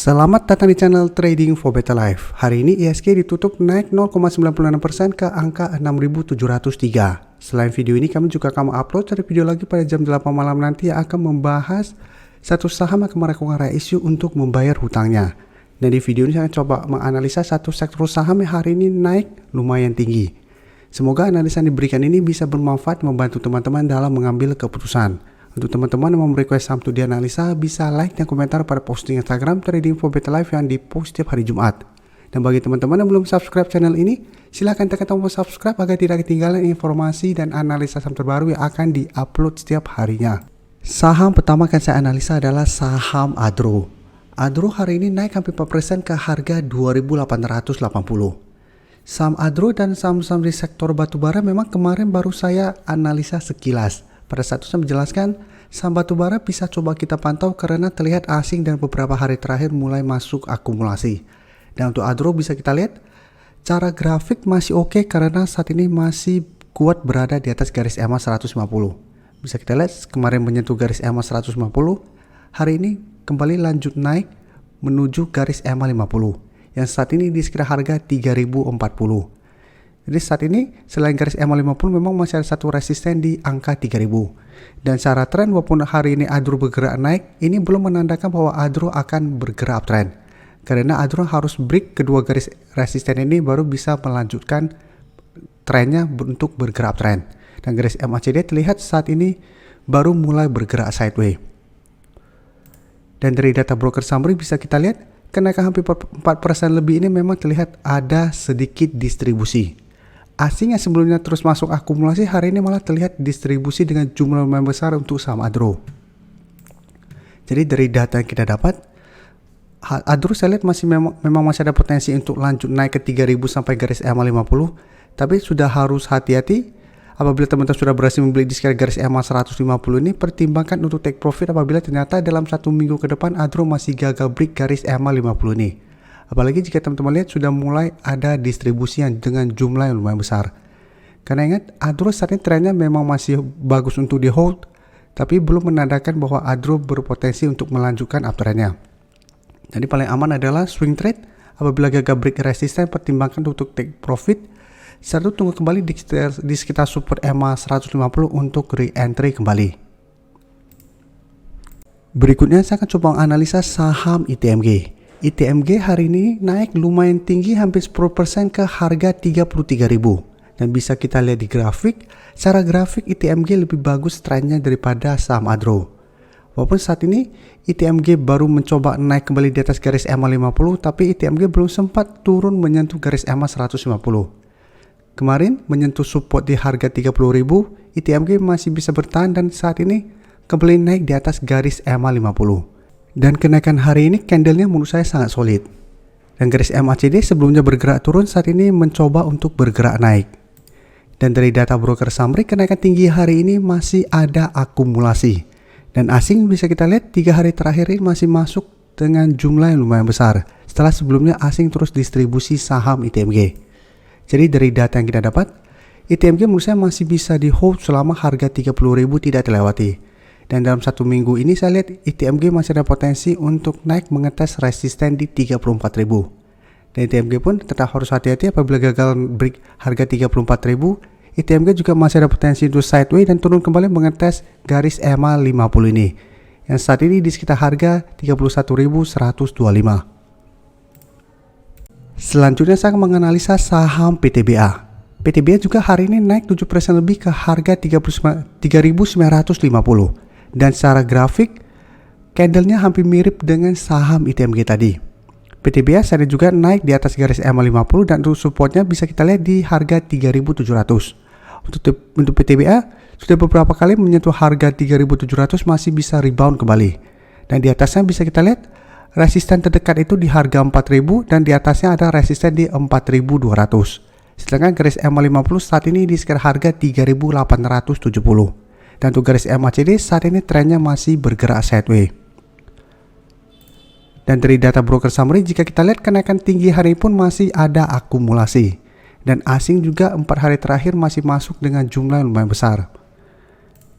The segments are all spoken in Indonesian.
Selamat datang di channel Trading for Better Life. Hari ini IHSG ditutup naik 0,96% ke angka 6.703. Selain video ini, kami juga akan upload satu video lagi pada jam 8 malam nanti yang akan membahas satu saham yang kemarin melakukan isu untuk membayar hutangnya. Dan di video ini saya coba menganalisa satu sektor saham yang hari ini naik lumayan tinggi. Semoga analisa yang diberikan ini bisa bermanfaat membantu teman-teman dalam mengambil keputusan. Untuk teman-teman yang mau request saham untuk dianalisa, bisa like dan komentar pada posting Instagram Trading for Better Life yang dipost setiap hari Jumat. Dan bagi teman-teman yang belum subscribe channel ini, silahkan tekan tombol subscribe agar tidak ketinggalan informasi dan analisa saham terbaru yang akan diupload setiap harinya. Saham pertama akan saya analisa adalah saham Adro. Adro hari ini naik hampir 4% ke harga 2.880. Saham Adro dan saham-saham di sektor batubara memang kemarin baru saya analisa sekilas. Pada saat itu saya menjelaskan saham batubara bisa coba kita pantau karena terlihat asing dan beberapa hari terakhir mulai masuk akumulasi. Dan untuk Adro bisa kita lihat cara grafik masih oke karena saat ini masih kuat berada di atas garis EMA 150. Bisa kita lihat kemarin menyentuh garis EMA 150, hari ini kembali lanjut naik menuju garis EMA 50 yang saat ini di sekitar harga 3040. Jadi saat ini selain garis EMA 50 memang masih ada satu resisten di angka 3000. Dan secara tren walaupun hari ini Adro bergerak naik, ini belum menandakan bahwa Adro akan bergerak uptrend. Karena Adro harus break kedua garis resisten ini baru bisa melanjutkan trennya untuk bergerak uptrend. Dan garis MACD terlihat saat ini baru mulai bergerak sideways. Dan dari data broker summary bisa kita lihat kenaikan hampir 4% lebih ini memang terlihat ada sedikit distribusi. Asing yang sebelumnya terus masuk akumulasi hari ini malah terlihat distribusi dengan jumlah lumayan besar untuk saham Adro. Jadi dari data yang kita dapat, Adro saya lihat memang masih ada potensi untuk lanjut naik ke 3000 sampai garis EMA 50. Tapi sudah harus hati-hati apabila teman-teman sudah berhasil membeli di sekitar garis EMA 150 ini, pertimbangkan untuk take profit apabila ternyata dalam satu minggu ke depan Adro masih gagal break garis EMA 50 ini. Apalagi jika teman-teman lihat sudah mulai ada distribusi yang dengan jumlah yang lumayan besar. Karena ingat, Adro saat ini trennya memang masih bagus untuk di hold, tapi belum menandakan bahwa Adro berpotensi untuk melanjutkan uptrendnya. Jadi paling aman adalah swing trade. Apabila gagal break resisten, pertimbangkan untuk take profit. Serta tunggu kembali di sekitar support EMA 150 untuk re-entry kembali. Berikutnya saya akan coba analisa saham ITMG. ITMG hari ini naik lumayan tinggi hampir 10% ke harga 33.000. Dan bisa kita lihat di grafik, secara grafik ITMG lebih bagus trennya daripada saham Adro. Walaupun saat ini ITMG baru mencoba naik kembali di atas garis EMA 50, tapi ITMG belum sempat turun menyentuh garis EMA 150. Kemarin menyentuh support di harga 30.000, ITMG masih bisa bertahan dan saat ini kembali naik di atas garis EMA 50. Dan kenaikan hari ini candlenya menurut saya sangat solid. Dan garis MACD sebelumnya bergerak turun saat ini mencoba untuk bergerak naik. Dan dari data broker summary kenaikan tinggi hari ini masih ada akumulasi. Dan asing bisa kita lihat 3 hari terakhir ini masih masuk dengan jumlah yang lumayan besar. Setelah sebelumnya asing terus distribusi saham ITMG. Jadi dari data yang kita dapat, ITMG menurut saya masih bisa di hold selama harga 30.000 tidak terlewati. Dan dalam satu minggu ini saya lihat ITMG masih ada potensi untuk naik mengetes resisten di 34.000. Dan ITMG pun tetap harus hati-hati apabila gagal break harga 34.000. ITMG juga masih ada potensi untuk sideways dan turun kembali mengetes garis EMA 50 ini. Yang saat ini di sekitar harga 31.125. Selanjutnya saya akan menganalisa saham PTBA. PTBA juga hari ini naik 7% lebih ke harga 3.950. Dan secara grafik, candlenya hampir mirip dengan saham ITMG tadi. PTBA saat ini juga naik di atas garis EMA 50 dan untuk supportnya bisa kita lihat di harga 3.700. Untuk PTBA sudah beberapa kali menyentuh harga 3.700 masih bisa rebound kembali. Dan di atasnya bisa kita lihat resisten terdekat itu di harga 4.000 dan di atasnya ada resisten di 4.200. Sedangkan garis EMA 50 saat ini di sekitar harga 3.870. Dan untuk garis MACD saat ini trennya masih bergerak sideways. Dan dari data broker summary jika kita lihat kenaikan tinggi hari pun masih ada akumulasi. Dan asing juga 4 hari terakhir masih masuk dengan jumlah yang lumayan besar.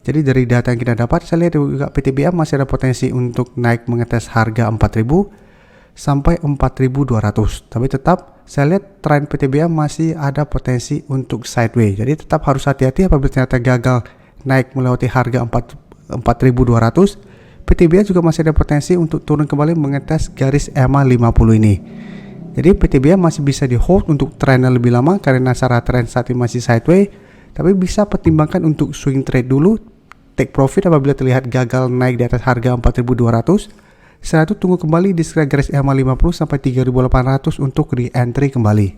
Jadi dari data yang kita dapat saya lihat juga PTBA masih ada potensi untuk naik mengetes harga 4.000. sampai 4.200. Tapi tetap saya lihat tren PTBA masih ada potensi untuk sideways. Jadi tetap harus hati-hati apabila ternyata gagal naik melewati harga 4.200. PTBA juga masih ada potensi untuk turun kembali mengetes garis EMA 50 ini. Jadi PTBA masih bisa di hold untuk trennya lebih lama karena secara tren saat ini masih sideways. Tapi bisa pertimbangkan untuk swing trade dulu, take profit apabila terlihat gagal naik di atas harga 4.200. Setelah itu tunggu kembali di sekitar garis EMA 50 sampai 3.800 untuk re-entry kembali.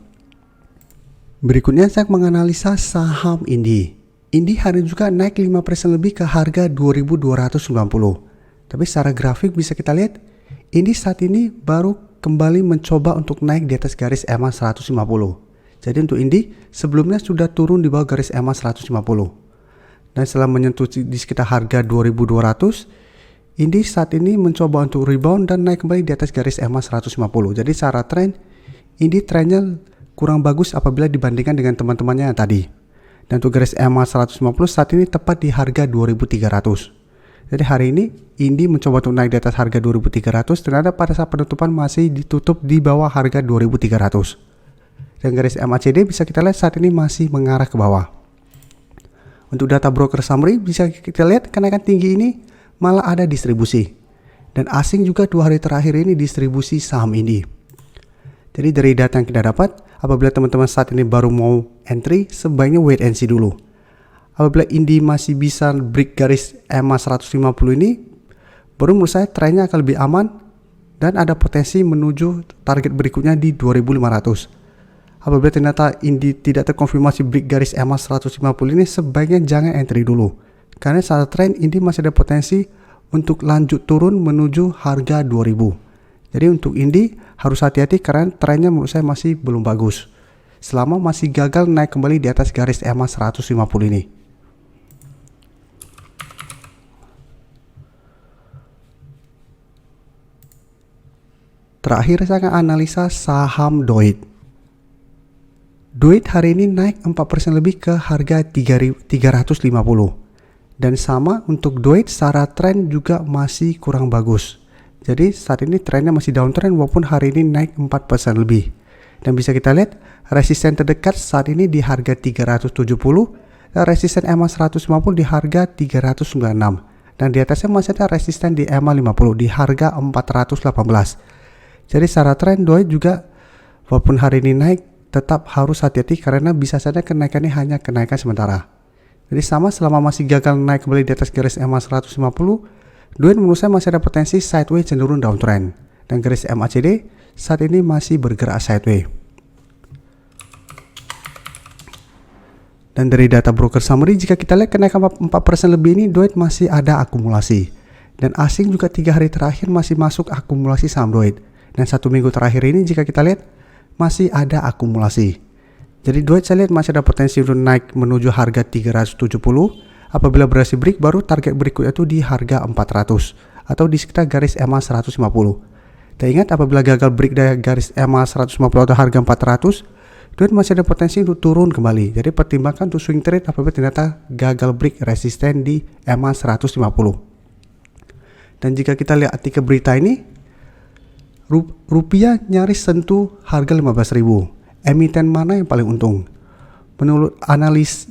Berikutnya saya menganalisa saham Indi. Indi hari ini juga naik 5% lebih ke harga 2.290. Tapi secara grafik bisa kita lihat Indi saat ini baru kembali mencoba untuk naik di atas garis EMA 150. Jadi untuk Indi sebelumnya sudah turun di bawah garis EMA 150. Dan setelah menyentuh di sekitar harga 2.200, Indi saat ini mencoba untuk rebound dan naik kembali di atas garis EMA 150. Jadi secara tren Indi trennya kurang bagus apabila dibandingkan dengan teman-temannya yang tadi. Dan untuk garis EMA 150 saat ini tepat di harga 2.300. Jadi hari ini Indi mencoba untuk naik di atas harga 2.300, ternyata pada saat penutupan masih ditutup di bawah harga 2.300. Dan garis MACD bisa kita lihat saat ini masih mengarah ke bawah. Untuk data broker summary bisa kita lihat kenaikan tinggi ini malah ada distribusi. Dan asing juga 2 hari terakhir ini distribusi saham Indi. Jadi dari data yang kita dapat, apabila teman-teman saat ini baru mau entry, sebaiknya wait and see dulu. Apabila Indi masih bisa break garis EMA 150 ini, baru menurut saya trennya akan lebih aman dan ada potensi menuju target berikutnya di 2.500. Apabila ternyata Indi tidak terkonfirmasi break garis EMA 150 ini, sebaiknya jangan entry dulu. Karena saat tren Indi masih ada potensi untuk lanjut turun menuju harga 2.000. Jadi untuk Indi harus hati-hati karena trennya menurut saya masih belum bagus. Selama masih gagal naik kembali di atas garis EMA 150 ini. Terakhir saya akan analisa saham Doit. Doit hari ini naik 4% lebih ke harga 350. Dan sama untuk Doit secara tren juga masih kurang bagus. Jadi saat ini trennya masih downtrend walaupun hari ini naik 4% lebih. Dan bisa kita lihat resisten terdekat saat ini di harga 370 dan resisten EMA 150 di harga 396. Dan di atasnya masih ada resisten di EMA 50 di harga 418. Jadi secara tren Doit juga walaupun hari ini naik tetap harus hati-hati karena bisa saja kenaikannya hanya kenaikan sementara. Jadi sama selama masih gagal naik kembali di atas garis EMA 150, Doit menurut saya masih ada potensi sideways cenderung downtrend. Dan garis MACD saat ini masih bergerak sideways. Dan dari data broker summary jika kita lihat kenaikan 4% lebih ini Doit masih ada akumulasi. Dan asing juga 3 hari terakhir masih masuk akumulasi saham Doit. Dan 1 minggu terakhir ini jika kita lihat masih ada akumulasi. Jadi Doit saya lihat masih ada potensi untuk naik menuju harga 370. Apabila berhasil break baru target berikutnya itu di harga 400 atau di sekitar garis EMA 150. Dan ingat apabila gagal break dari garis EMA 150 atau harga 400, Doit masih ada potensi untuk turun kembali. Jadi pertimbangkan untuk swing trade apabila ternyata gagal break resisten di EMA 150. Dan jika kita lihat artikel berita ini, rupiah nyaris sentuh harga 15.000. Emiten mana yang paling untung? Menurut analis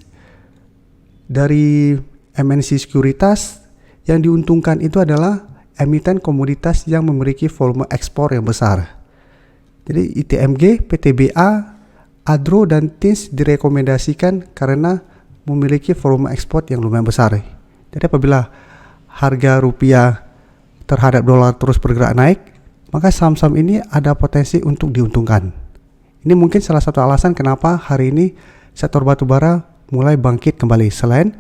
dari MNC Sekuritas, yang diuntungkan itu adalah emiten komoditas yang memiliki volume ekspor yang besar. Jadi ITMG, PTBA, Adro, dan TINS direkomendasikan karena memiliki volume ekspor yang lumayan besar. Jadi apabila harga rupiah terhadap dolar terus bergerak naik, maka saham-saham ini ada potensi untuk diuntungkan. Ini mungkin salah satu alasan kenapa hari ini sektor batubara mulai bangkit kembali. Selain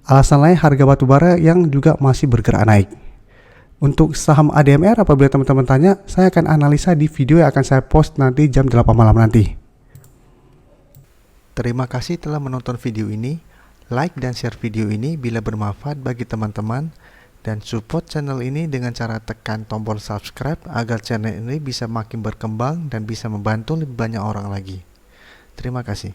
alasan lain harga batubara yang juga masih bergerak naik. Untuk saham ADMR apabila teman-teman tanya, saya akan analisa di video yang akan saya post nanti jam 8 malam nanti. Terima kasih telah menonton video ini. Like dan share video ini bila bermanfaat bagi teman-teman. Dan support channel ini dengan cara tekan tombol subscribe agar channel ini bisa makin berkembang dan bisa membantu lebih banyak orang lagi. Terima kasih.